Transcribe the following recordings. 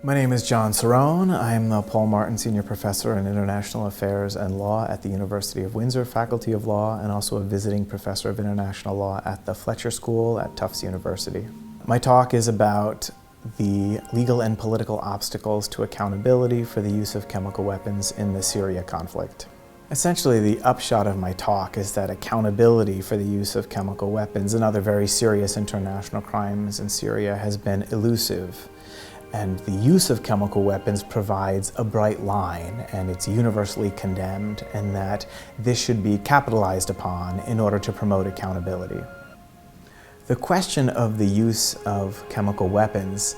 My name is John Cerone. I am the Paul Martin Senior Professor in International Affairs and Law at the University of Windsor Faculty of Law, and also a visiting Professor of International Law at the Fletcher School at Tufts University. My talk is about the legal and political obstacles to accountability for the use of chemical weapons in the Syria conflict. Essentially, the upshot of my talk is that accountability for the use of chemical weapons and other very serious international crimes in Syria has been elusive. And the use of chemical weapons provides a bright line, and it's universally condemned, and that this should be capitalized upon in order to promote accountability. The question of the use of chemical weapons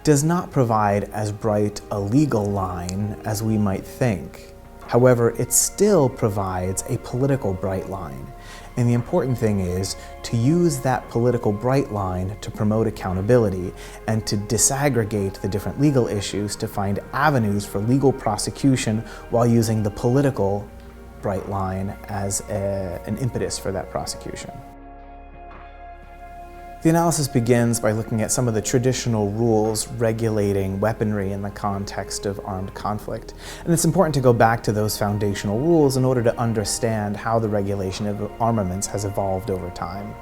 does not provide as bright a legal line as we might think. However, it still provides a political bright line. And the important thing is to use that political bright line to promote accountability and to disaggregate the different legal issues to find avenues for legal prosecution while using the political bright line as an impetus for that prosecution. The analysis begins by looking at some of the traditional rules regulating weaponry in the context of armed conflict. And it's important to go back to those foundational rules in order to understand how the regulation of armaments has evolved over time.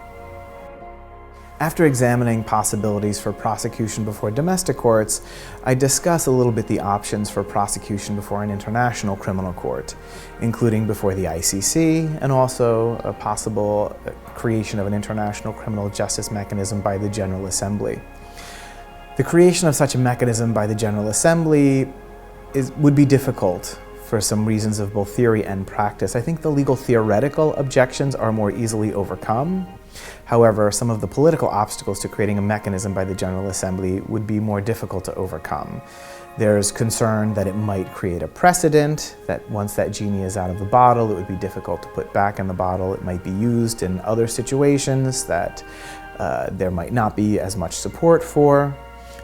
After examining possibilities for prosecution before domestic courts, I discuss a little bit the options for prosecution before an international criminal court, including before the ICC, and also a possible creation of an international criminal justice mechanism by the General Assembly. The creation of such a mechanism by the General Assembly would be difficult for some reasons of both theory and practice. I think the legal theoretical objections are more easily overcome. However, some of the political obstacles to creating a mechanism by the General Assembly would be more difficult to overcome. There's concern that it might create a precedent, that once that genie is out of the bottle, it would be difficult to put back in the bottle. It might be used in other situations that there might not be as much support for.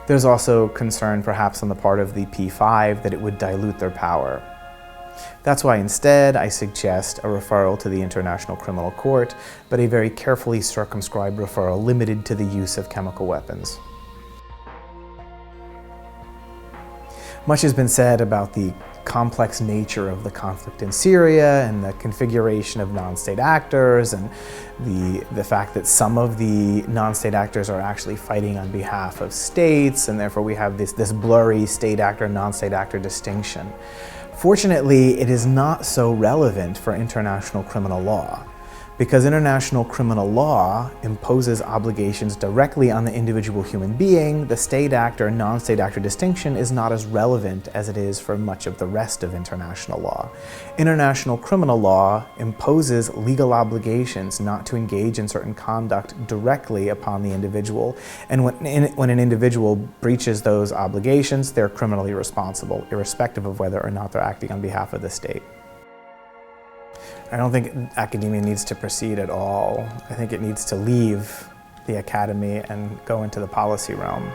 There's also concern, perhaps on the part of the P5, that it would dilute their power. That's why instead I suggest a referral to the International Criminal Court, but a very carefully circumscribed referral limited to the use of chemical weapons. Much has been said about the complex nature of the conflict in Syria and the configuration of non-state actors and the fact that some of the non-state actors are actually fighting on behalf of states, and therefore we have this blurry state actor, non-state actor distinction. Fortunately, it is not so relevant for international criminal law, because international criminal law imposes obligations directly on the individual human being. The state actor, non-state actor distinction is not as relevant as it is for much of the rest of international law. International criminal law imposes legal obligations not to engage in certain conduct directly upon the individual, and when an individual breaches those obligations, they're criminally responsible, irrespective of whether or not they're acting on behalf of the state. I don't think academia needs to proceed at all. I think it needs to leave the academy and go into the policy realm.